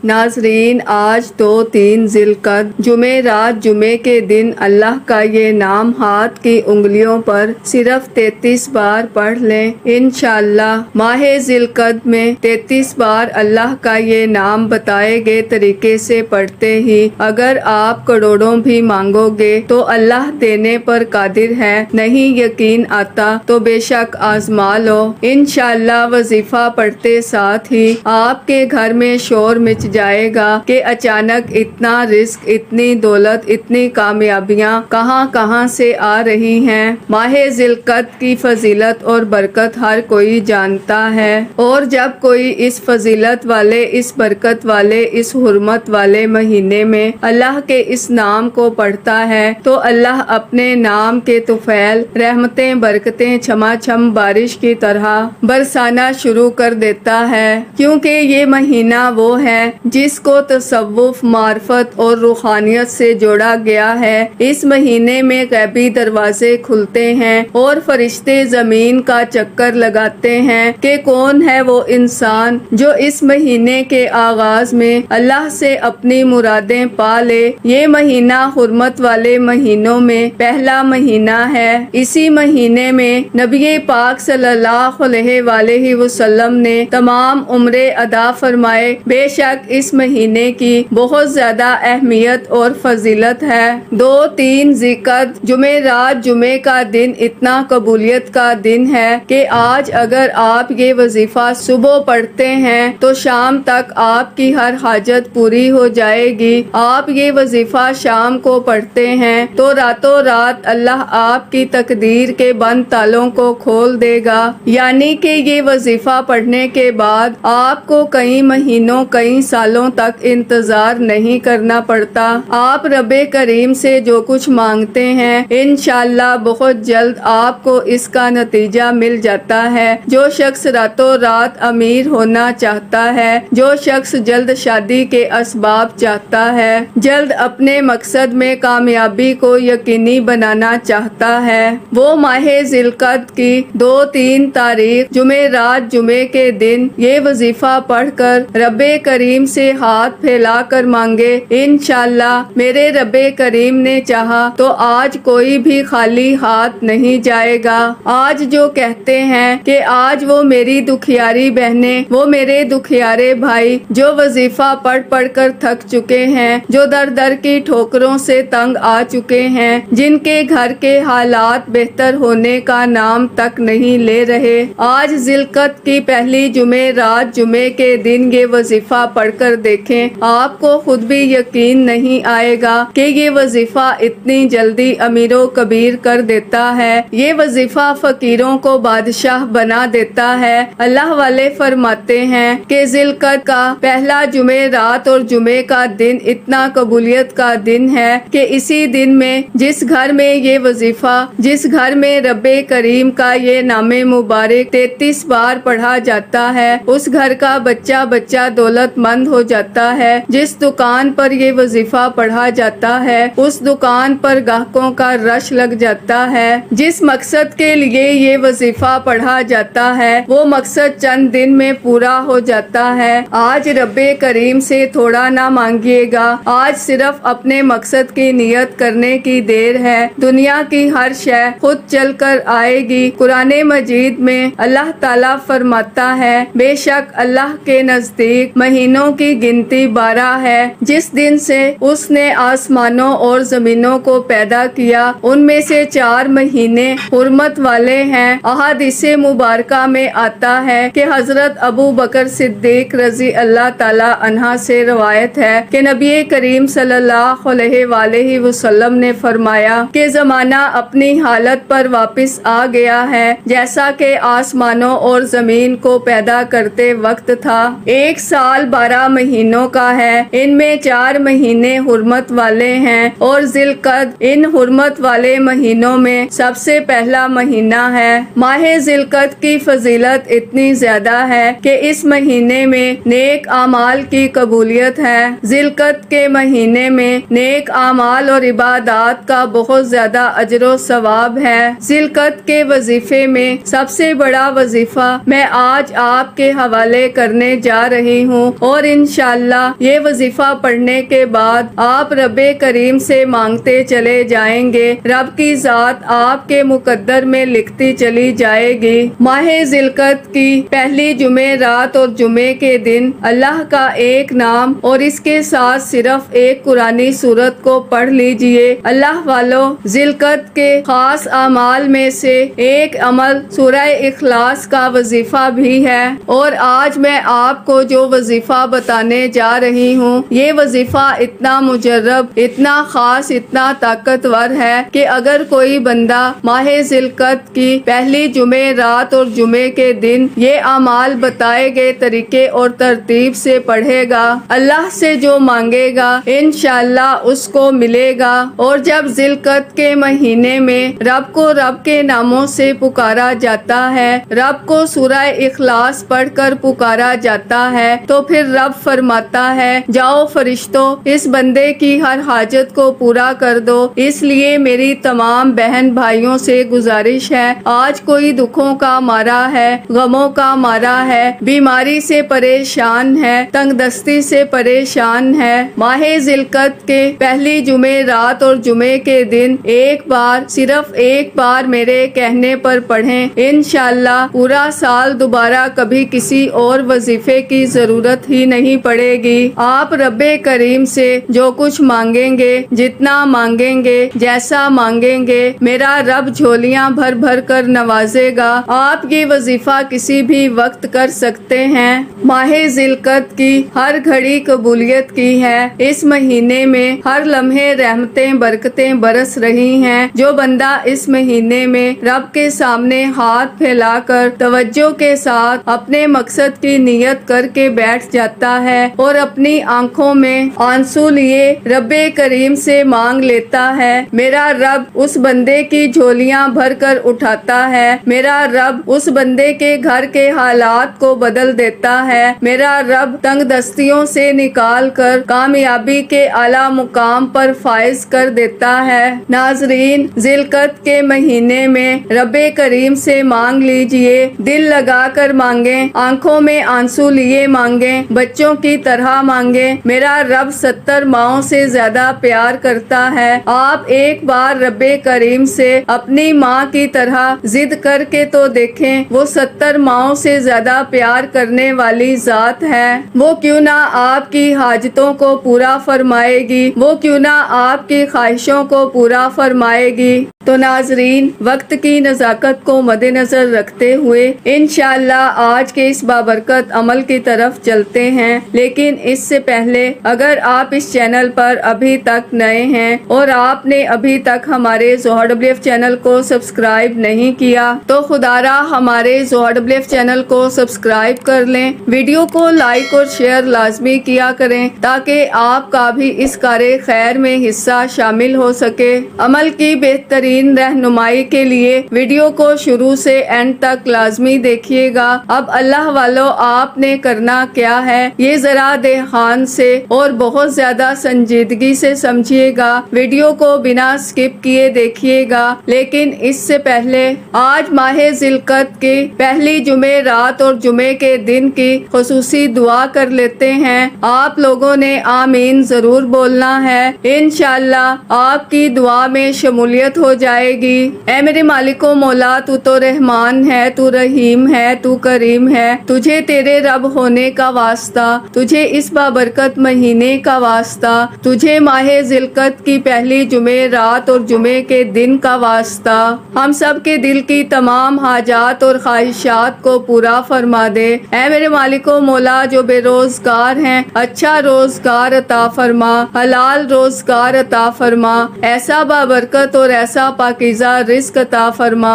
ناظرین، آج 2-3 ذی القعدہ جمعرات جمعے کے دن اللہ کا یہ نام ہاتھ کی انگلیوں پر صرف 33 بار پڑھ لیں انشاءاللہ۔ ماہ ذی القعدہ میں 33 بار اللہ کا یہ نام بتائے گئے طریقے سے پڑھتے ہی اگر آپ کروڑوں بھی مانگو گے تو اللہ دینے پر قادر ہے۔ نہیں یقین آتا تو بے شک آزما لو انشاءاللہ۔ وظیفہ پڑھتے ساتھ ہی آپ کے گھر میں شور مچ جائے گا کہ اچانک اتنا رزق، اتنی دولت، اتنی کامیابیاں کہاں سے آ رہی ہیں۔ ماہ ذی القعدہ کی فضیلت اور برکت ہر کوئی جانتا ہے، اور جب کوئی اس فضیلت والے، اس برکت والے، اس حرمت والے مہینے میں اللہ کے اس نام کو پڑھتا ہے تو اللہ اپنے نام کے طفیل رحمتیں، برکتیں چھما چھم بارش کی طرح برسانا شروع کر دیتا ہے، کیونکہ یہ مہینہ وہ ہے جس کو تصوف، معرفت اور روحانیت سے جوڑا گیا ہے۔ اس مہینے میں غیبی دروازے کھلتے ہیں اور فرشتے زمین کا چکر لگاتے ہیں کہ کون ہے وہ انسان جو اس مہینے کے آغاز میں اللہ سے اپنی مرادیں پا لے۔ یہ مہینہ حرمت والے مہینوں میں پہلا مہینہ ہے۔ اسی مہینے میں نبی پاک صلی اللہ علیہ وآلہ وسلم نے تمام عمرے ادا فرمائے۔ بے شک اس مہینے کی بہت زیادہ اہمیت اور فضیلت ہے۔ 2-3 ذی القعدہ جمعرات جمعے کا دن اتنا قبولیت کا دن ہے کہ آج اگر آپ یہ وظیفہ صبح پڑھتے ہیں تو شام تک آپ کی ہر حاجت پوری ہو جائے گی۔ آپ یہ وظیفہ شام کو پڑھتے ہیں تو راتوں رات اللہ آپ کی تقدیر کے بند تالوں کو کھول دے گا، یعنی کہ یہ وظیفہ پڑھنے کے بعد آپ کو کئی مہینوں، کئی سالوں تک انتظار نہیں کرنا پڑتا۔ آپ رب کریم سے جو کچھ مانگتے ہیں انشاءاللہ بہت جلد آپ کو اس کا نتیجہ مل جاتا ہے۔ جو شخص راتوں رات امیر ہونا چاہتا ہے، جو شخص جلد شادی کے اسباب چاہتا ہے، جلد اپنے مقصد میں کامیابی کو یقینی بنانا چاہتا ہے، وہ ماہ ذی القعدہ کی 2-3 تاریخ جمعرات جمعے کے دن یہ وظیفہ پڑھ کر رب کریم سے ہاتھ پھیلا کر مانگے انشاءاللہ۔ میرے رب کریم نے چاہا تو آج کوئی بھی خالی ہاتھ نہیں جائے گا۔ آج جو کہتے ہیں کہ آج وہ میری دکھیاری بہنیں، وہ میرے دکھیارے بھائی جو وظیفہ پڑھ کر تھک چکے ہیں، جو در در کی ٹھوکروں سے تنگ آ چکے ہیں، جن کے گھر کے حالات بہتر ہونے کا نام تک نہیں لے رہے، آج ذی القعدہ کی پہلی جمعرات جمعے کے دن یہ وظیفہ پڑھ کر دیکھیں، آپ کو خود بھی یقین نہیں آئے گا کہ یہ وظیفہ اتنی جلدی امیر و کبیر کر دیتا ہے۔ یہ وظیفہ فقیروں کو بادشاہ بنا دیتا ہے۔ اللہ والے فرماتے ہیں کہ ذی القعدہ کا پہلا جمعرات اور جمعے کا دن اتنا قبولیت کا دن ہے کہ اسی دن میں جس گھر میں یہ وظیفہ، جس گھر میں رب کریم کا یہ نام مبارک 33 بار پڑھا جاتا ہے، اس گھر کا بچہ دولت مند ہو جاتا ہے۔ جس دکان پر یہ وظیفہ پڑھا جاتا ہے اس دکان پر گاہکوں کا رش لگ جاتا ہے۔ جس مقصد کے لیے یہ وظیفہ پڑھا جاتا ہے وہ مقصد چند دن میں پورا ہو جاتا ہے۔ آج رب کریم سے تھوڑا نہ مانگیے گا، آج صرف اپنے مقصد کی نیت کرنے کی دیر ہے۔ دنیا کی ہر شے خود چل کر آئے گی۔ قرآن مجید میں اللہ تعالیٰ فرماتا ہے، بے شک اللہ کے نزدیک مہینوں کی گنتی 12 ہے۔ جس دن سے اس نے آسمانوں اور زمینوں کو پیدا کیا ان میں سے 4 مہینے حرمت والے ہیں۔ احادیث مبارکہ میں آتا ہے کہ حضرت ابو بکر صدیق رضی اللہ تعالیٰ عنہ سے روایت ہے کہ نبی کریم صلی اللہ علیہ وآلہ وسلم نے فرمایا کہ زمانہ اپنی حالت پر واپس آ گیا ہے جیسا کہ آسمانوں اور زمین کو پیدا کرتے وقت تھا۔ 1 سال 12 مہینوں کا ہے، ان میں 4 مہینے حرمت والے ہیں اور ذی القعدہ ان حرمت والے مہینوں میں سب سے پہلا مہینہ ہے۔ ماہ ذی القعدہ کی فضیلت اتنی زیادہ ہے کہ اس مہینے میں نیک اعمال کی قبولیت ہے۔ ذی القعدہ کے مہینے میں نیک اعمال اور عبادات کا بہت زیادہ اجر و ثواب ہے۔ ذی القعدہ کے وظیفے میں سب سے بڑا وظیفہ میں آج آپ کے حوالے کرنے جا رہی ہوں اور انشاءاللہ یہ وظیفہ پڑھنے کے بعد آپ رب کریم سے مانگتے چلے جائیں گے، رب کی ذات آپ کے مقدر میں لکھتی چلی جائے گی۔ ماہ ذی القعدہ کی پہلی جمعے رات اور جمعے کے دن اللہ کا ایک نام اور اس کے ساتھ صرف ایک قرآنی سورت کو پڑھ لیجئے۔ اللہ والوں، ذی القعدہ کے خاص اعمال میں سے ایک عمل سورہ اخلاص کا وظیفہ بھی ہے، اور آج میں آپ کو جو وظیفہ بتانے جا رہی ہوں یہ وظیفہ اتنا مجرب، اتنا خاص، اتنا طاقتور ہے کہ اگر کوئی بندہ ماہ ذی القعدہ کی پہلی جمعے رات اور جمعے کے دن یہ اعمال بتائے گئے طریقے اور ترتیب سے پڑھے گا، اللہ سے جو مانگے گا انشاءاللہ اس کو ملے گا۔ اور جب ذی القعدہ کے مہینے میں رب کو رب کے ناموں سے پکارا جاتا ہے، رب کو سورہ اخلاص پڑھ کر پکارا جاتا ہے، تو پھر رب فرماتا ہے جاؤ فرشتوں اس بندے کی ہر حاجت کو پورا کر دو۔ اس لیے میری تمام بہن بھائیوں سے گزارش ہے، آج کوئی دکھوں کا مارا ہے، غموں کا مارا ہے، بیماری سے پریشان ہے، تنگ دستی سے پریشان ہے، ماہ ذی القعدہ کے پہلی جمعے رات اور جمعے کے دن ایک بار، صرف ایک بار میرے کہنے پر پڑھیں، انشاءاللہ پورا سال دوبارہ کبھی کسی اور وظیفے کی ضرورت ہی نہیں پڑے گی۔ آپ رب کریم سے جو کچھ مانگیں گے، جتنا مانگیں گے، جیسا مانگیں گے، میرا رب جھولیاں بھر بھر کر نوازے گا۔ آپ یہ وظیفہ کسی بھی وقت کر سکتے ہیں۔ ماہ ذی القعدہ کی ہر گھڑی قبولیت کی ہے، اس مہینے میں ہر لمحے رحمتیں برکتیں برس رہی ہیں۔ جو بندہ اس مہینے میں رب کے سامنے ہاتھ پھیلا کر توجہ کے ساتھ اپنے مقصد کی نیت کر کے بیٹھ جاتا ہے اور اپنی آنکھوں میں آنسو لیے رب کریم سے مانگ لیتا ہے، میرا رب اس بندے کی جھولیاں بھر کر اٹھاتا ہے، میرا رب اس بندے کے گھر کے حالات کو بدل دیتا ہے، میرا رب تنگ دستیوں سے نکال کر کامیابی کے اعلیٰ مقام پر فائز کر دیتا ہے۔ ناظرین، ذی القعدہ کے مہینے میں رب کریم سے مانگ لیجئے، دل لگا کر مانگیں، آنکھوں میں آنسو لیے مانگیں، بچوں کی طرح مانگیں، میرا رب 70 ماؤں سے زیادہ پیار کرتا ہے۔ آپ ایک بار رب کریم سے اپنی ماں کی طرح ضد کر کے تو دیکھیں، وہ 70 ماؤں سے زیادہ پیار کرنے والی ذات ہے، وہ کیوں نہ آپ کی حاجتوں کو پورا فرمائے گی، وہ کیوں نہ آپ کی خواہشوں کو پورا فرمائے گی۔ تو ناظرین، وقت کی نزاکت کو مد نظر رکھتے ہوئے انشاءاللہ آج کے اس بابرکت عمل کی طرف چلتے ہیں، لیکن اس سے پہلے اگر آپ اس چینل پر ابھی تک نئے ہیں اور آپ نے ابھی تک ہمارے ZoHerWF چینل کو سبسکرائب نہیں کیا تو خدا را ہمارے ZoHerWF چینل کو سبسکرائب کر لیں، ویڈیو کو لائک اور شیئر لازمی کیا کریں تاکہ آپ کا بھی اس کار خیر میں حصہ شامل ہو سکے۔ عمل کی بہترین رہنمائی کے لیے ویڈیو کو شروع سے اینڈ تک لازمی دیکھیے گا۔ اب اللہ والو، آپ نے کرنا کیا ہے، یہ ذرا دھیان سے اور بہت زیادہ سنجیدگی سے سمجھیے گا، ویڈیو کو بنا سکپ کیے دیکھیے گا۔ لیکن اس سے پہلے آج ماہ ذی القعدہ کی پہلی جمعے رات اور جمعے کے دن کی خصوصی دعا کر لیتے ہیں۔ آپ لوگوں نے آمین ضرور بولنا ہے، انشاءاللہ آپ کی دعا میں شمولیت ہو جائے گی۔ اے میرے مالک و مولا، تو رحمان ہے، تو رحیم ہے، تو کریم ہے، تجھے تیرے رب ہونے کا واسطہ، تجھے اس بابرکت مہینے کا واسطہ، تجھے ماہ ذی القعدہ کی پہلی جمعے رات اور جمعے کے دن کا واسطہ، ہم سب کے دل کی تمام حاجات اور خواہشات کو پورا فرما دے۔ اے میرے مالک و مولا، جو بے روزگار ہیں اچھا روزگار عطا فرما، حلال روزگار عطا فرما، ایسا بابرکت اور ایسا پاکیزہ رزق عطا فرما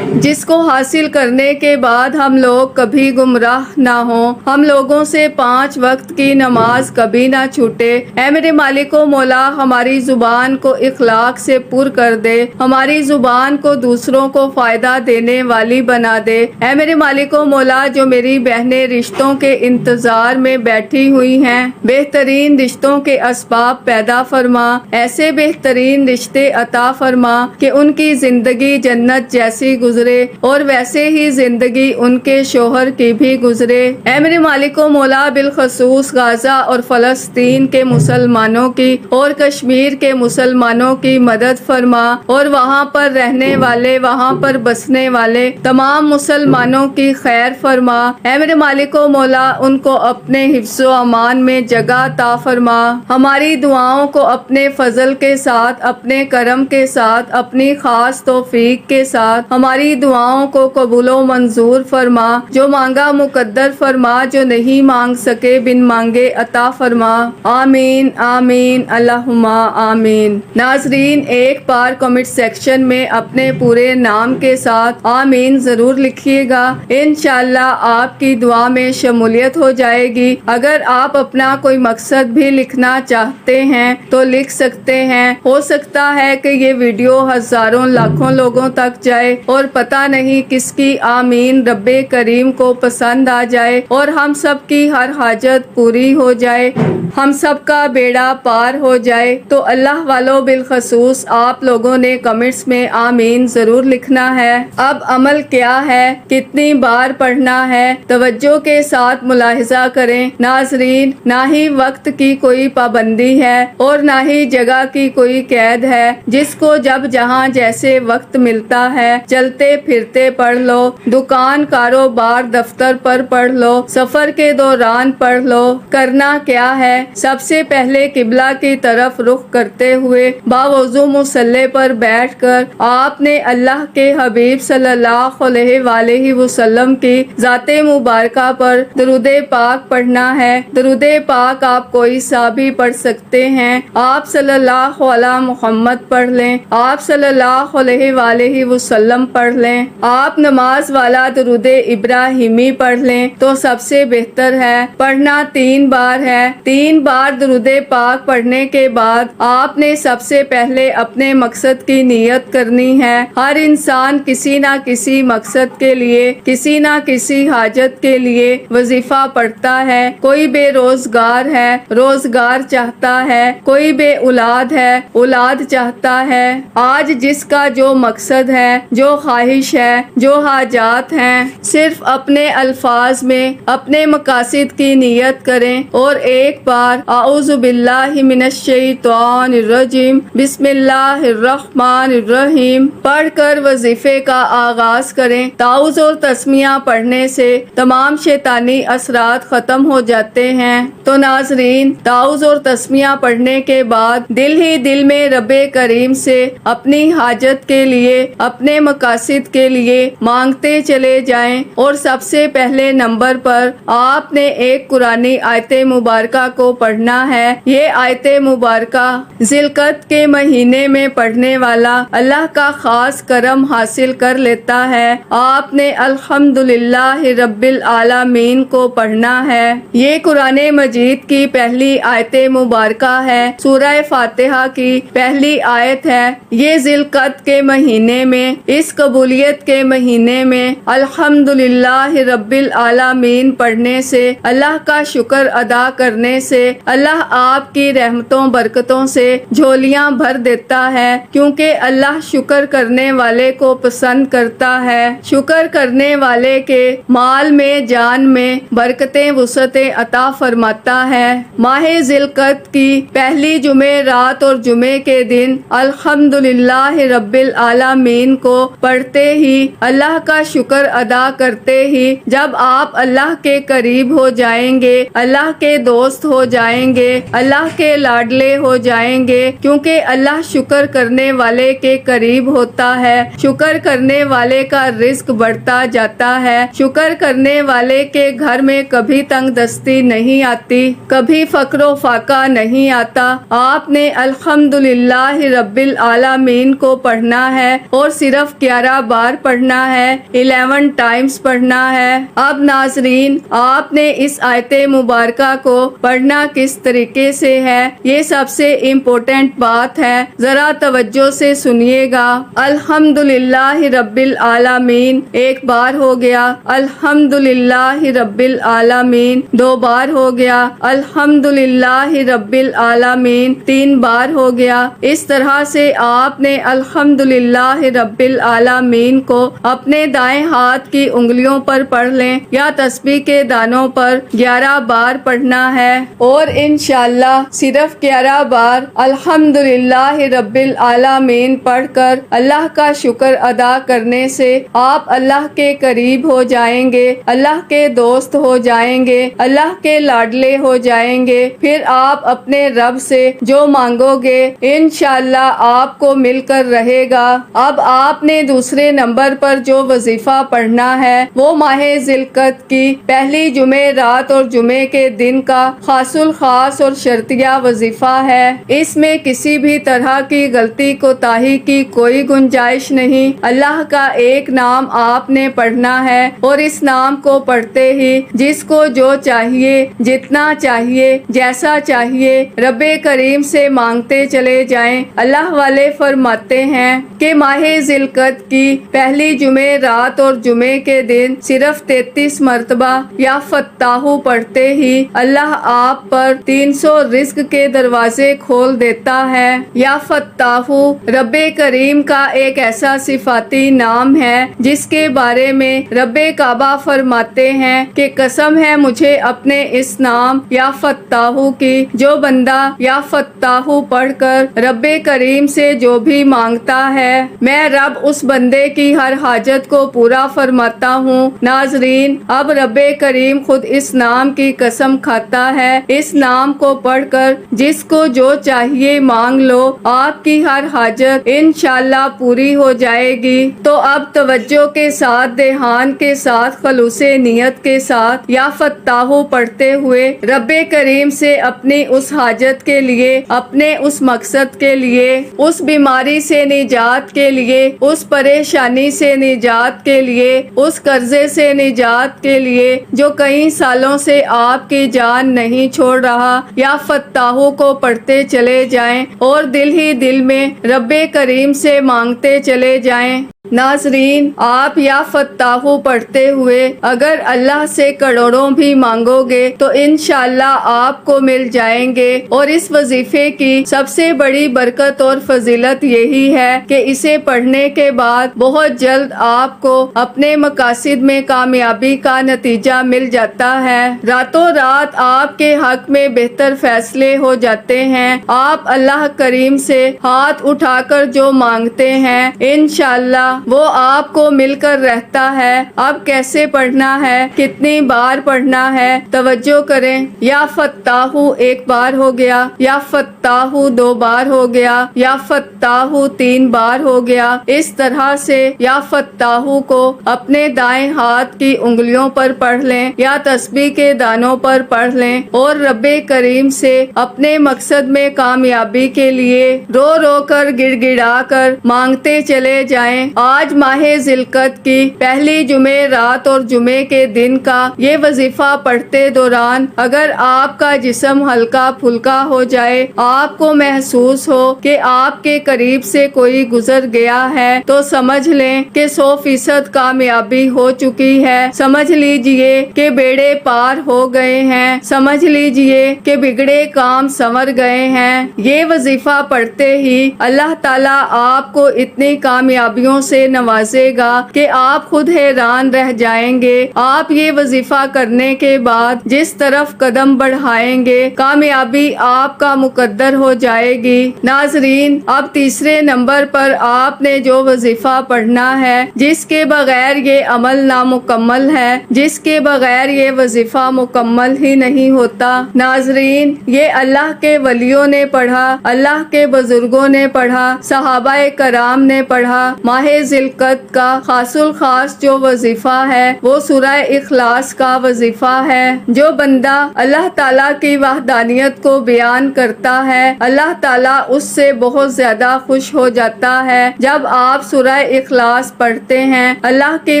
جس کو حاصل کرنے کے بعد ہم لوگ کبھی گمراہ نہ ہوں، ہم لوگوں سے 5 وقت کی نماز کبھی نہ چھوٹے۔ اے میرے مالک و مولا، ہماری زبان کو اخلاق سے پر کر دے، ہماری زبان کو دوسروں کو فائدہ دینے والی بنا دے۔ اے میرے مالک و مولا، جو میری بہنیں رشتوں کے انتظار میں بیٹھی ہوئی ہیں، بہترین رشتوں کے اسباب پیدا فرما، ایسے بہترین رشتے عطا فرما کہ ان کی زندگی جنت جیسی گزرے اور ویسے ہی زندگی ان کے شوہر کی بھی گزرے۔ اے میرے مالک و مولا، بالخصوص غزہ اور فلسطین کے مسلمانوں کی اور کشمیر کے مسلمانوں کی مدد فرما، اور وہاں پر رہنے والے، وہاں پر بسنے والے تمام مسلمانوں کی خیر فرما۔ اے میرے مالک و مولا، ان کو اپنے حفظ و امان میں جگہ عطا فرما۔ ہماری دعاؤں کو اپنے فضل کے ساتھ، اپنے کرم کے ساتھ، اپنی خاص توفیق کے ساتھ ہماری دعاؤں کو قبول و منظور فرما۔ جو مانگا مقدر فرما، جو نہیں مانگ سکے بن مانگے عطا فرما۔ آمین آمین اللہم آمین۔ ناظرین، ایک بار کمنٹ سیکشن میں اپنے پورے نام کے ساتھ آمین ضرور لکھیے گا، انشاءاللہ آپ کی دعا میں شمولیت ہو جائے گی۔ اگر آپ اپنا کوئی مقصد بھی لکھنا چاہتے ہیں تو لکھ سکتے ہیں۔ ہو سکتا ہے کہ یہ ویڈیو ہزاروں لاکھوں لوگوں تک جائے اور پتہ نہیں کس کی آمین رب کریم کو پسند آ جائے اور ہم سب کی ہر حاجت پوری ہو جائے، ہم سب کا بیڑا پار ہو جائے۔ تو اللہ والوں، بالخصوص آپ لوگوں نے کمنٹس میں آمین ضرور لکھنا ہے۔ اب عمل کیا ہے، کتنی بار پڑھنا ہے، توجہ کے ساتھ ملاحظہ کریں۔ ناظرین، نہ ہی وقت کی کوئی پابندی ہے اور نہ ہی جگہ کی کوئی قید ہے، جس کو جب جہاں جیسے وقت ملتا ہے چلتے پھرتے پڑھ لو، دکان، کاروبار، دفتر پر پڑھ لو، سفر کے دوران پڑھ لو۔ کرنا کیا ہے، سب سے پہلے قبلہ کی طرف رخ کرتے ہوئے باوضو مصلی پر بیٹھ کر آپ نے اللہ کے حبیب صلی اللہ علیہ وآلہ وسلم کی ذات مبارکہ پر درود پاک پڑھنا ہے۔ درود پاک آپ کوئی سا بھی پڑھ سکتے ہیں۔ آپ صلی اللہ علیہ محمد پڑھ لیں، آپ صلی اللہ علیہ وآلہ وسلم پڑھ لیں، آپ نماز والا درود ابراہیمی پڑھ لیں تو سب سے بہتر ہے۔ پڑھنا 3 بار ہے۔ 3 بار درود پاک پڑھنے کے بعد آپ نے سب سے پہلے اپنے مقصد کی نیت کرنی ہے۔ ہر انسان کسی نہ کسی مقصد کے لیے، کسی نہ کسی حاجت کے لیے وظیفہ پڑھتا ہے۔ کوئی بے روزگار ہے، روزگار چاہتا ہے، کوئی بے اولاد ہے، اولاد چاہتا ہے۔ آج جس کا جو مقصد ہے، جو خواہش ہے، جو حاجات ہیں، صرف اپنے الفاظ میں اپنے مقاصد کی نیت کریں اور ایک بار اعوذ باللہ من الشیطان الرجیم بسم اللہ الرحمن الرحیم پڑھ کر وظیفے کا آغاز کریں۔ تعوذ اور تسمیہ پڑھنے سے تمام شیطانی اثرات ختم ہو جاتے ہیں۔ تو ناظرین، تعوذ اور تسمیہ پڑھنے کے بعد دل ہی دل میں رب کریم سے اپنی حاجت کے لیے، اپنے مقاصد کے لیے مانگتے چلے جائیں، اور سب سے پہلے نمبر پر آپ نے ایک قرآنی آیت مبارکہ کو پڑھنا ہے۔ یہ آیت مبارکہ ذی القعدہ کے مہینے میں پڑھنے والا اللہ کا خاص کرم حاصل کر لیتا ہے۔ آپ نے الحمدللہ رب العالمین کو پڑھنا ہے۔ یہ قرآن مجید کی پہلی آیت مبارکہ ہے، سورہ فاتحہ کی پہلی آیت ہے۔ یہ ذی القعدہ کے مہینے میں، اس قبولیت کے مہینے میں الحمدللہ رب العالمین پڑھنے سے، اللہ کا شکر ادا کرنے سے اللہ آپ کی رحمتوں برکتوں سے جھولیاں بھر دیتا ہے، کیونکہ اللہ شکر کرنے والے کو پسند کرتا ہے۔ شکر کرنے والے کے مال میں، جان میں برکتیں وسعتیں عطا فرماتا ہے۔ ماہ ذی القعدہ کی پہلی جمعرات اور جمعے کے دن الحمدللہ رب العالمین کو پڑھتے ہی، اللہ کا شکر ادا کرتے ہی، جب آپ اللہ کے قریب ہو جائیں گے، اللہ کے دوست ہو جائیں گے، اللہ کے لاڈلے ہو جائیں گے، کیونکہ اللہ شکر کرنے والے کے قریب ہوتا ہے۔ شکر کرنے والے کا رزق بڑھتا جاتا ہے۔ شکر کرنے والے کے گھر میں کبھی تنگ دستی نہیں آتی، کبھی فقر و فاقہ نہیں آتا۔ آپ نے الحمدللہ رب العالمین کو پڑھنا ہے اور صرف 11 بار پڑھنا ہے، 11 ٹائمز پڑھنا ہے۔ اب ناظرین، آپ نے اس آیت مبارکہ کو پڑھنا کس طریقے سے ہے، یہ سب سے امپورٹنٹ بات ہے، ذرا توجہ سے سنیے گا۔ الحمدللہ رب العالمین 1 بار ہو گیا، الحمدللہ رب العالمین 2 بار ہو گیا، الحمدللہ رب العالمین 3 بار ہو گیا۔ اس طرح سے آپ نے الحمدللہ رب العالمین کو اپنے دائیں ہاتھ کی انگلیوں پر پڑھ لیں یا تسبیح کے دانوں پر 11 بار پڑھنا ہے، اور انشاءاللہ صرف 11 بار الحمدللہ رب العالمین پڑھ کر اللہ کا شکر ادا کرنے سے آپ اللہ کے قریب ہو جائیں گے، اللہ کے دوست ہو جائیں گے، اللہ کے لاڈلے ہو جائیں گے۔ پھر آپ اپنے رب سے جو مانگو گے انشاءاللہ آپ کو مل کر رہے گا۔ اب آپ نے دوسرے نمبر پر جو وظیفہ پڑھنا ہے وہ ماہ ذی القعدہ کی پہلی جمعہ رات اور جمعے کے دن کا خاص الخاص اور شرطیہ وظیفہ ہے۔ اس میں کسی بھی طرح کی غلطی کوتاہی کی کوئی گنجائش نہیں۔ اللہ کا ایک نام آپ نے پڑھنا ہے اور اس نام کو پڑھتے ہی جس کو جو چاہیے، جتنا چاہیے، جیسا چاہیے رب کریم سے مانگتے چلے جائیں۔ اللہ والے فرماتے ہیں کہ ماہ ذی القعدہ کی پہلی جمعہ رات اور جمعے کے دن صرف 33 مرتبہ یا فتاح پڑھتے ہی اللہ آپ پر 300 رزق کے دروازے کھول دیتا ہے۔ یا فتاح رب کریم کا ایک ایسا صفاتی نام ہے جس کے بارے میں رب کعبہ فرماتے ہیں کہ قسم ہے مجھے اپنے اس نام یا فتاح کی، جو بندہ یا فتاح پڑھ کر رب کریم سے جو بھی مانگتا ہے میں رب اس بندے کی ہر حاجت کو پورا فرماتا ہوں۔ ناظرین، اب رب کریم خود اس نام کی قسم کھاتا ہے، اس نام کو پڑھ کر جس کو جو چاہیے مانگ لو، آپ کی ہر حاجت انشاءاللہ پوری ہو جائے گی۔ تو اب توجہ کے ساتھ، دھیان کے ساتھ، خلوص نیت کے ساتھ یا فتاح پڑھتے ہوئے رب کریم سے اپنی اس حاجت کے لیے، اپنے اس مقصد کے لیے، اس بیماری سے نجات کے لیے، اس پریشانی سے نجات کے لیے، اس قرضے سے نجات کے لیے جو کئی سالوں سے آپ کی جان نہیں چھوڑ رہا، یا فتاح کو پڑھتے چلے جائیں اور دل ہی دل میں رب کریم سے مانگتے چلے جائیں۔ ناظرین، آپ یا فتاح پڑھتے ہوئے اگر اللہ سے کروڑوں بھی مانگو گے تو انشاءاللہ آپ کو مل جائیں گے، اور اس وظیفے کی سب سے بڑی برکت اور فضیلت یہی ہے کہ اسے پڑھنے کے بعد بہت جلد آپ کو اپنے مقاصد میں کامیابی کا نتیجہ مل جاتا ہے۔ راتوں رات آپ کے حق میں بہتر فیصلے ہو جاتے ہیں۔ آپ اللہ کریم سے ہاتھ اٹھا کر جو مانگتے ہیں انشاءاللہ وہ آپ کو مل کر رہتا ہے۔ اب کیسے پڑھنا ہے، کتنی بار پڑھنا ہے، توجہ کریں۔ یا فتاح 1 بار ہو گیا، یا فتاح 2 بار ہو گیا، یا فتاح 3 بار ہو گیا۔ اس طرح سے یا فتاح کو اپنے دائیں ہاتھ کی انگلیوں پر پڑھ لیں یا تسبیح کے دانوں پر پڑھ لیں اور رب کریم سے اپنے مقصد میں کامیابی کے لیے رو رو کر، گڑ گڑا کر مانگتے چلے جائیں۔ آج ماہ ذی القعدہ کی پہلی جمعہ رات اور جمعے کے دن کا یہ وظیفہ پڑھتے دوران اگر آپ کا جسم ہلکا پھلکا ہو جائے، آپ کو محسوس ہو کہ آپ کے قریب سے کوئی گزر گیا ہے، تو سمجھ لیں کہ 100% کامیابی ہو چکی ہے۔ سمجھ لیجئے کہ بیڑے پار ہو گئے ہیں، سمجھ لیجئے کہ بگڑے کام سنور گئے ہیں۔ یہ وظیفہ پڑھتے ہی اللہ تعالیٰ آپ کو اتنی کامیابیوں سے نوازے گا کہ آپ خود حیران رہ جائیں گے۔ آپ یہ وظیفہ کرنے کے بعد جس طرف قدم بڑھائیں گے کامیابی آپ کا مقدر ہو جائے گی۔ ناظرین، اب تیسرے نمبر پر آپ نے جو وظیفہ پڑھنا ہے، جس کے بغیر یہ عمل نامکمل ہے، جس کے بغیر یہ وظیفہ مکمل ہی نہیں ہوتا۔ ناظرین، یہ اللہ کے ولیوں نے پڑھا، اللہ کے بزرگوں نے پڑھا، صحابہ کرام نے پڑھا۔ ماہ ذی القعدہ کا خاص الخاص جو وظیفہ ہے وہ سورہ اخلاص کا وظیفہ ہے۔ جو بندہ اللہ تعالیٰ کی وحدانیت کو بیان کرتا ہے، اللہ تعالیٰ اس سے بہت زیادہ خوش ہو جاتا ہے۔ جب آپ سورہ اخلاص پڑھتے ہیں، اللہ کی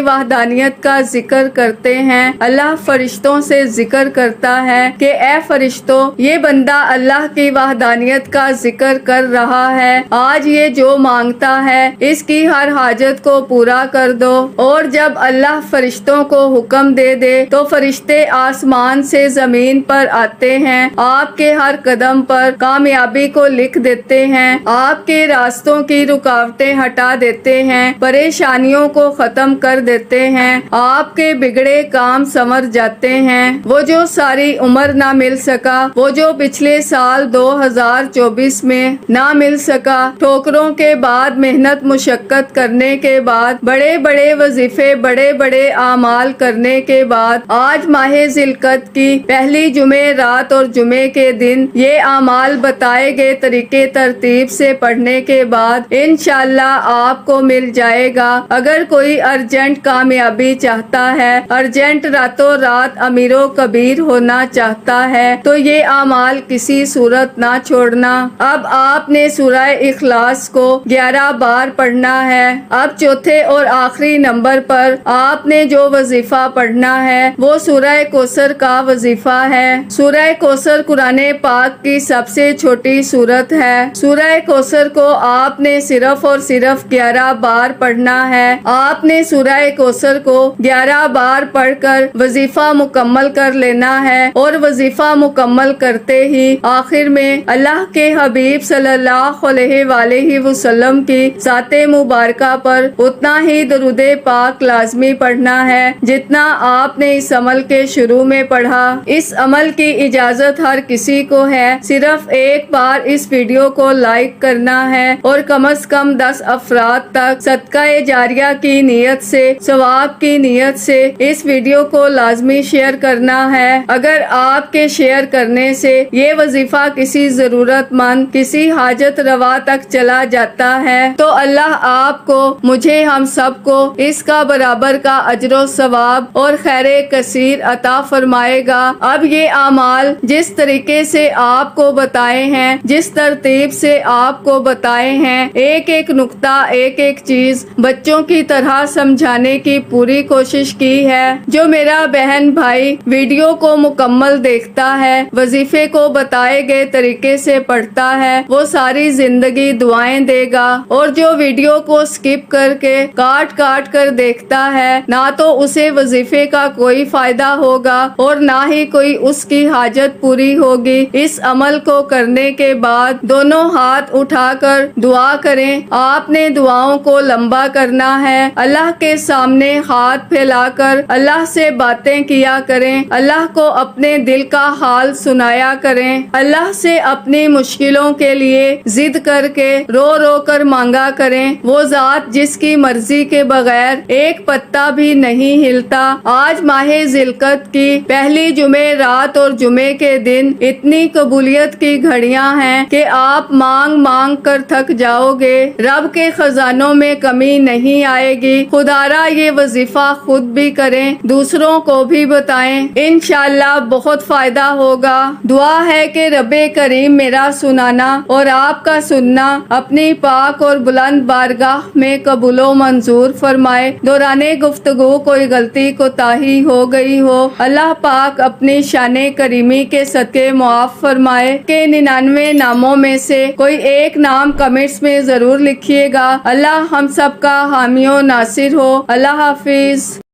وحدانیت کا ذکر کرتے ہیں، اللہ فرشتوں سے ذکر کرتا ہے کہ اے فرشتوں، یہ بندہ اللہ کی وحدانیت کا ذکر کر رہا ہے، آج یہ جو مانگتا ہے اس کی ہر حاجت حاجت کو پورا کر دو۔ اور جب اللہ فرشتوں کو حکم دے دے تو فرشتے آسمان سے زمین پر آتے ہیں، آپ کے ہر قدم پر کامیابی کو لکھ دیتے ہیں، آپ کے راستوں کی رکاوٹیں ہٹا دیتے ہیں، پریشانیوں کو ختم کر دیتے ہیں، آپ کے بگڑے کام سنور جاتے ہیں۔ وہ جو ساری عمر نہ مل سکا، وہ جو پچھلے سال 2024 میں نہ مل سکا، ٹھوکروں کے بعد محنت مشقت کرنے کے بعد، بڑے بڑے وظیفے بڑے بڑے اعمال کرنے کے بعد، آج ماہ ذی القعدہ کی پہلی جمعہ رات اور جمعے کے دن یہ اعمال بتائے گئے طریقے ترتیب سے پڑھنے کے بعد انشاءاللہ آپ کو مل جائے گا۔ اگر کوئی ارجنٹ کامیابی چاہتا ہے، ارجنٹ راتوں رات امیر و کبیر ہونا چاہتا ہے تو یہ اعمال کسی صورت نہ چھوڑنا۔ اب آپ نے سورہ اخلاص کو 11 بار پڑھنا ہے۔ اب چوتھے اور آخری نمبر پر آپ نے جو وظیفہ پڑھنا ہے وہ سورہ کوثر کا وظیفہ ہے۔ سورہ کوثر قرآن پاک کی سب سے چھوٹی سورت ہے۔ سورہ کوثر کو آپ نے صرف اور صرف 11 بار پڑھنا ہے۔ آپ نے سورہ کوثر کو 11 بار پڑھ کر وظیفہ مکمل کر لینا ہے، اور وظیفہ مکمل کرتے ہی آخر میں اللہ کے حبیب صلی اللہ علیہ وآلہ وسلم کی ذات مبارکہ پر اتنا ہی درود پاک لازمی پڑھنا ہے جتنا آپ نے اس عمل کے شروع میں پڑھا۔ اس عمل کی اجازت ہر کسی کو ہے، صرف ایک بار اس ویڈیو کو لائک کرنا ہے اور کم از کم 10 افراد تک صدقہ جاریہ کی نیت سے، ثواب کی نیت سے اس ویڈیو کو لازمی شیئر کرنا ہے۔ اگر آپ کے شیئر کرنے سے یہ وظیفہ کسی ضرورت مند، کسی حاجت روا تک چلا جاتا ہے تو اللہ آپ کو، مجھے، ہم سب کو اس کا برابر کا اجر و ثواب اور خیر کثیر عطا فرمائے گا۔ اب یہ اعمال جس طریقے سے آپ کو بتائے ہیں، جس ترتیب سے آپ کو بتائے ہیں، ایک ایک نقطہ، ایک ایک چیز بچوں کی طرح سمجھانے کی پوری کوشش کی ہے۔ جو میرا بہن بھائی ویڈیو کو مکمل دیکھتا ہے، وظیفے کو بتائے گئے طریقے سے پڑھتا ہے، وہ ساری زندگی دعائیں دے گا، اور جو ویڈیو کو سکپ کر کے کاٹ کاٹ کر دیکھتا ہے، نہ تو اسے وظیفے کا کوئی فائدہ ہوگا اور نہ ہی کوئی اس کی حاجت پوری ہوگی۔ اس عمل کو کرنے کے بعد دونوں ہاتھ اٹھا کر دعا کریں۔ آپ نے دعاؤں کو لمبا کرنا ہے، اللہ کے سامنے ہاتھ پھیلا کر اللہ سے باتیں کیا کریں، اللہ کو اپنے دل کا حال سنایا کریں، اللہ سے اپنی مشکلوں کے لیے ضد کر کے رو رو کر مانگا کریں۔ وہ ذات جس کی مرضی کے بغیر ایک پتا بھی نہیں ہلتا۔ آج ماہ ذی القعدہ کی پہلی جمعہ رات اور جمعے کے دن اتنی قبولیت کی گھڑیاں ہیں کہ آپ مانگ مانگ کر تھک جاؤ گے، رب کے خزانوں میں کمی نہیں آئے گی۔ خدا را یہ وظیفہ خود بھی کریں، دوسروں کو بھی بتائیں، انشاءاللہ بہت فائدہ ہوگا۔ دعا ہے کہ رب کریم میرا سنانا اور آپ کا سننا اپنی پاک اور بلند بارگاہ میں قبول و منظور فرمائے۔ دوران گفتگو کوئی غلطی کوتاہی ہو گئی ہو، اللہ پاک اپنی شان کریمی کے صدقے معاف فرمائے۔ کہ 99 ناموں میں سے کوئی ایک نام کمنٹس میں ضرور لکھیے گا۔ اللہ ہم سب کا حامی و ناصر ہو۔ اللہ حافظ۔